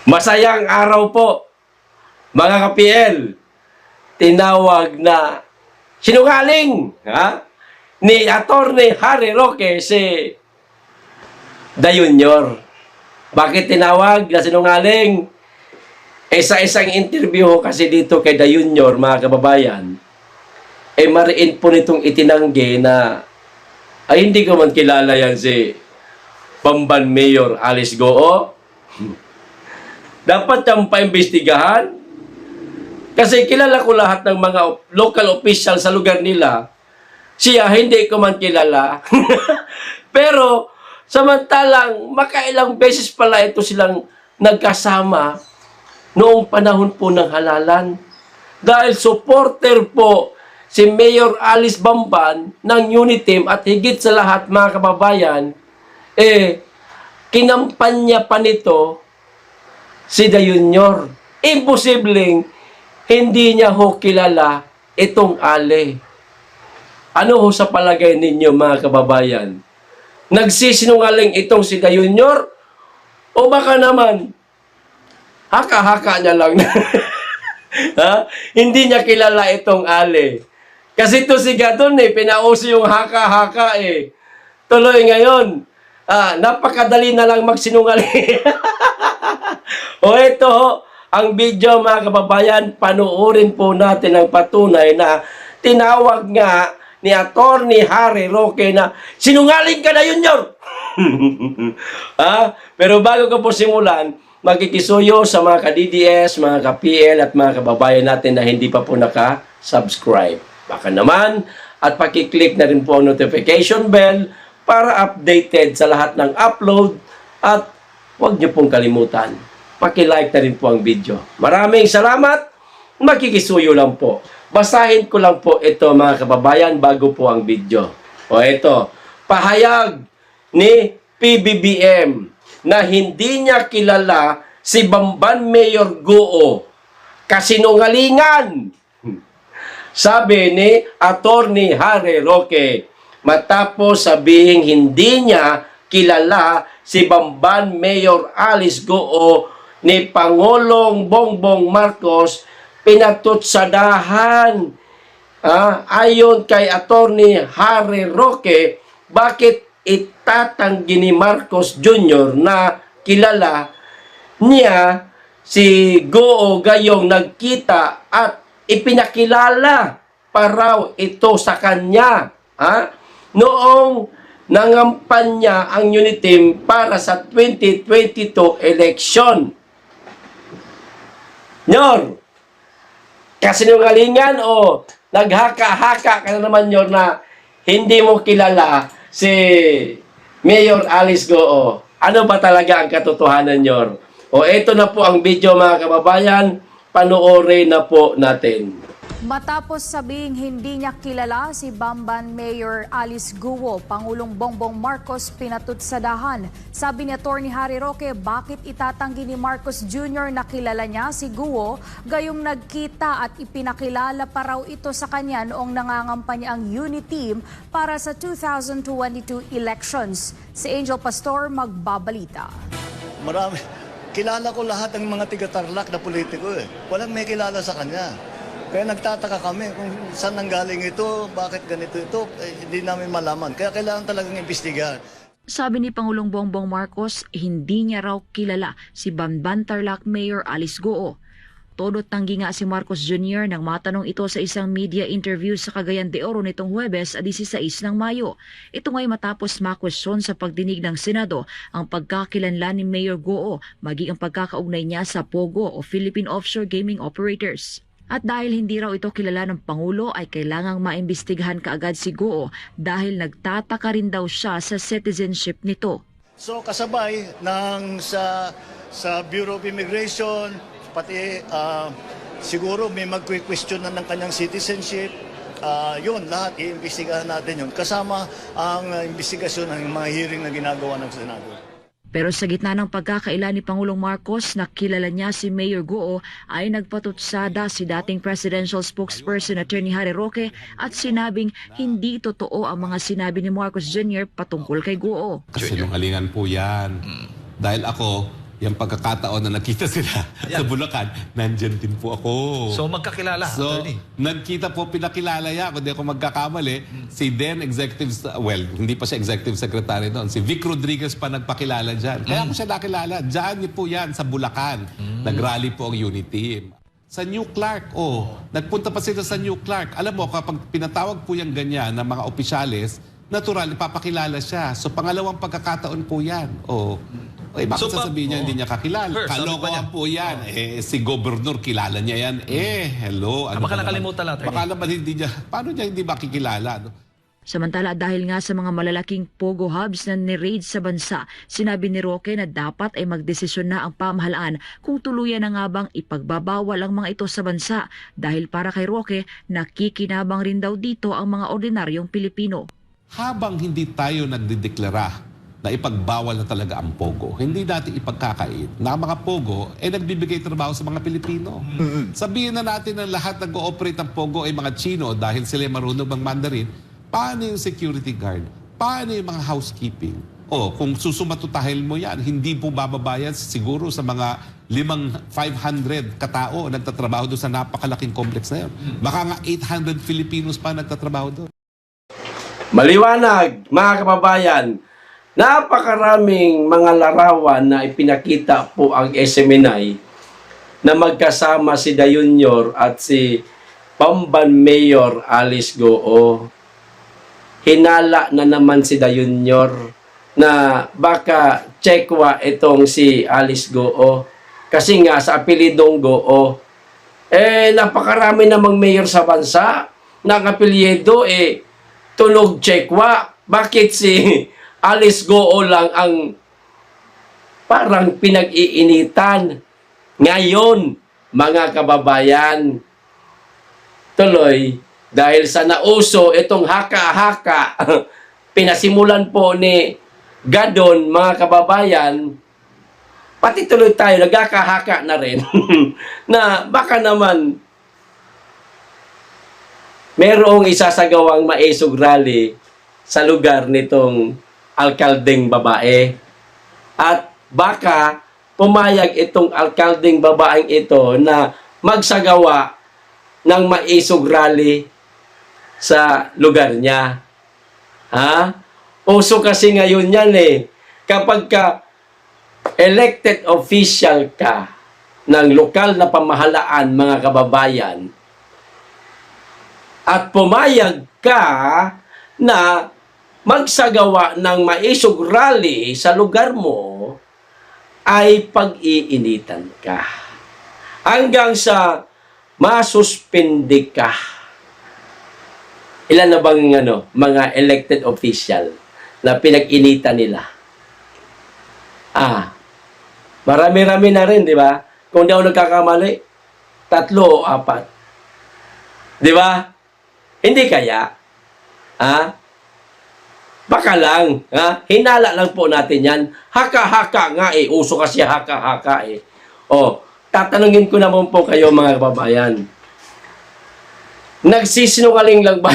Masayang araw po, mga ka-PL. Tinawag na sinungaling ni Atty. Harry Roque si The Junior. Bakit tinawag na sinungaling? Sa isang interview kasi dito kay The Junior, mga kababayan, mariin po nitong itinanggi na hindi ko man kilala yan si Bamban Mayor Alice Goo. Dapat siyang paimbestigahan. Kasi kilala ko lahat ng mga local official sa lugar nila. Siya, hindi ko man kilala. Pero, samantalang, makailang beses pala ito silang nagkasama noong panahon po ng halalan. Dahil supporter po si Mayor Alice Bamban ng Uniteam at higit sa lahat, mga kababayan, kinampanya pa nito si The Junior. Imposibleng hindi niya ho kilala itong Ali. Ano ho sa palagay ninyo, mga kababayan? Nagsisinungaling itong si The Junior? O baka naman, haka-haka niya lang na hindi niya kilala itong Ali. Kasi ito si Gadon pinauso yung haka-haka Tuloy ngayon, napakadali na lang magsinungaling. O ito, ang video, mga kababayan, panuorin po natin ang patunay na tinawag nga ni Atty. Harry Roque na sinungaling ka na, Junior! Pero bago ko po simulan, magkikisuyo sa mga ka-DDS, mga ka-PL at mga kababayan natin na hindi pa po naka-subscribe. Baka naman, at pakiclick na rin po ang notification bell para updated sa lahat ng upload at huwag niyo pong kalimutan. Paki-like na rin po ang video. Maraming salamat. Makikisuyo lang po. Basahin ko lang po ito, mga kababayan, bago po ang video. O ito, pahayag ni PBBM na hindi niya kilala si Bamban Mayor Goo. Kasinungalingan! Sabi ni Atty. Harry Roque, matapos sabihing hindi niya kilala si Bamban Mayor Alice Goo ni Pangulong Bongbong Marcos, pinatutsadahan. Ayon kay Atty. Harry Roque, bakit itatanggi ni Marcos Jr. na kilala niya si Goo gayong nagkita at ipinakilala pa raw ito sa kanya noong nangampanya ang Uniteam para sa 2022 election. Nyor, kasinungalingan o naghaka-haka ka na naman, Nyor, na hindi mo kilala si Mayor Alice Goo. Ano ba talaga ang katotohanan, Nyor? O ito na po ang video, mga kababayan. Panoorin na po natin. Matapos sabing hindi niya kilala si Bamban Mayor Alice Goo, Pangulong Bongbong Marcos pinatutsadahan. Sabi ni Atty. Harry Roque, bakit itatanggi ni Marcos Jr. na kilala niya si Goo gayong nagkita at ipinakilala pa raw ito sa kanya noong nangangampanya ang Uniteam para sa 2022 elections. Si Angel Pastor magbabalita. Marami. Kilala ko lahat ng mga tiga-Tarlac na politiko Walang may kilala sa kanya. Kaya nagtataka kami kung saan nanggaling ito, bakit ganito ito, hindi namin malaman. Kaya kailangan talagang imbestigahan. Sabi ni Pangulong Bongbong Marcos, hindi niya raw kilala si Bamban Tarlac Mayor Alice Goo. Todo tanggi nga si Marcos Jr. nang matanong ito sa isang media interview sa Cagayan de Oro nitong Huwebes, 16 ng Mayo. Ito ngay matapos makwestiyon sa pagdinig ng Senado ang pagkakilanlan ni Mayor Goo, maging ang pagkakaugnay niya sa POGO o Philippine Offshore Gaming Operators. At dahil hindi raw ito kilala ng Pangulo ay kailangang maimbestigahan kaagad si Goo dahil nagtataka rin daw siya sa citizenship nito. So kasabay ng sa Bureau of Immigration, pati siguro may mag-question na ng kanyang citizenship. Yun, lahat iimbestigahan natin yun. Kasama ang investigasyon ng mga hearing na ginagawa ng Senado. Pero sa gitna ng pagkakaila ni Pangulong Marcos na kilala niya si Mayor Goo ay nagpatutsada si dating presidential spokesperson Atty. Harry Roque at sinabing hindi totoo ang mga sinabi ni Marcos Jr. patungkol kay Goo. Sinungalingan po yan. Dahil ako, yung pagkakataon na nakita sila sa Bulacan, nandyan din po ako. So magkakilala, So, attorney. nagkita po, pinakilala niya, kung di ako magkakamali, si then executive, well, hindi pa siya executive secretary noon, si Vic Rodriguez pa nagpakilala dyan. Kaya ako siya nakilala. Dyan niyo po yan, sa Bulacan. Nag-rally po ang unit team. Sa New Clark, nagpunta pa sila sa New Clark. Alam mo, kapag pinatawag po yung ganyan ng mga opisyales, natural, ipapakilala siya. So, pangalawang pagkakataon po yan. Bakit So, sasabihin niya, hindi niya kakilala? Sir, sabi pa Kalokohan niya. po yan. Si Gobernur, kilala niya yan. Hello. Baka nakalimutan lang, attorney. Baka naman hindi niya, paano niya hindi makikilala? No? Samantala dahil nga sa mga malalaking pogo hubs na ni-raid sa bansa, sinabi ni Roque na dapat ay magdesisyon na ang pamahalaan kung tuluyan na nga bang ipagbabawal ang mga ito sa bansa dahil para kay Roque, nakikinabang rin daw dito ang mga ordinaryong Pilipino. Habang hindi tayo nagdideklara na ipagbawal na talaga ang pogo, hindi natin ipagkakait na ang mga pogo ay nagbibigay trabaho sa mga Pilipino. Sabihin na natin na lahat nag-ooperate ng pogo ay mga Chino dahil sila marunong ng Mandarin. Paano yung security guard? Paano yung mga housekeeping? Kung susumatutahil mo yan, hindi po bababayad siguro sa mga 500 katao nagtatrabaho doon sa napakalaking complex na yun. Baka nga 800 Filipinos pa nagtatrabaho doon. Maliwanag, mga kababayan, napakaraming mga larawan na ipinakita po ang SMNI na magkasama si Dayunyor at si Bamban Mayor Alice Goo. Hinala na naman si Dayunyor na baka Chekwa itong si Alice Goo. Kasi nga sa apelidong Goo, napakarami namang mayor sa bansa na ang apelyido tunog Chekwa. Bakit si Alice Goo lang ang parang pinag-iinitan? Ngayon, mga kababayan, tuloy, dahil sa nauso itong haka-haka, pinasimulan po ni Gadon, mga kababayan, pati tuloy tayo, nagkakahaka na rin, na baka naman merong isasagawang maesog rally sa lugar nitong alkaldeng babae. At baka pumayag itong alkaldeng babaeng ito na magsagawa ng maesog rally sa lugar niya. Uso kasi ngayon yan kapag ka elected official ka ng lokal na pamahalaan, mga kababayan, at pumayag ka na magsagawa ng maesog rally sa lugar mo, ay pag-iinitan ka. Hanggang sa masuspindi ka. Ilan na bang mga elected official na pinag-initan nila? Marami-rami na rin, di ba? Kung di ako nagkakamali, 3 o 4. Di ba? Hindi kaya? Baka lang. Hinala lang po natin yan. Haka-haka nga uso kasi haka-haka tatanungin ko naman po kayo, mga kababayan. Nagsisinungaling lang ba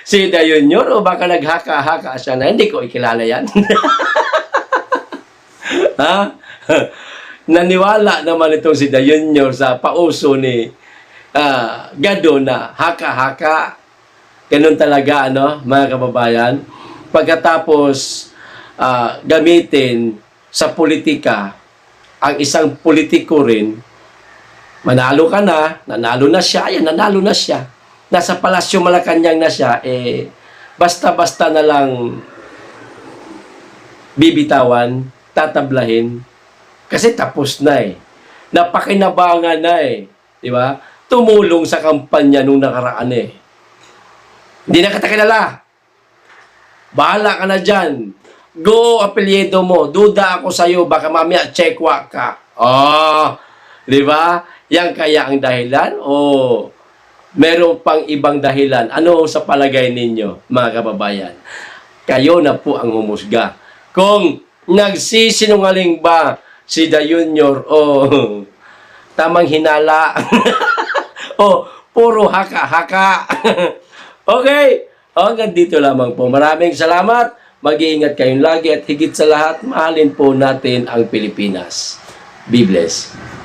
si Dayunyor o baka naghaka-haka siya na hindi ko ikilala yan? Naniwala naman itong si Dayunyor sa pauso ni Gado na haka-haka. Ganun talaga, mga kababayan. Pagkatapos gamitin sa politika ang isang politiko rin, manalo ka na, nanalo na siya, nanalo na siya. Nasa Palasyo Malacanang na siya, basta-basta na lang bibitawan, tatablahin, kasi tapos na napakinabangan na di ba? Tumulong sa kampanya nung nakaraan Hindi na kita kilala. Bahala ka na dyan. Go, apelyido mo. Duda ako sa'yo. Baka mamaya, Chekwa ka. Di ba? Yan kaya ang dahilan? Meron pang ibang dahilan? Ano sa palagay ninyo, mga kababayan? Kayo na po ang humusga. Kung nagsisinungaling ba si Dayunyor tamang hinala puro haka-haka. Okay. Hanggang dito lamang po. Maraming salamat. mag-iingat kayong lagi at higit sa lahat, mahalin po natin ang Pilipinas. Be blessed.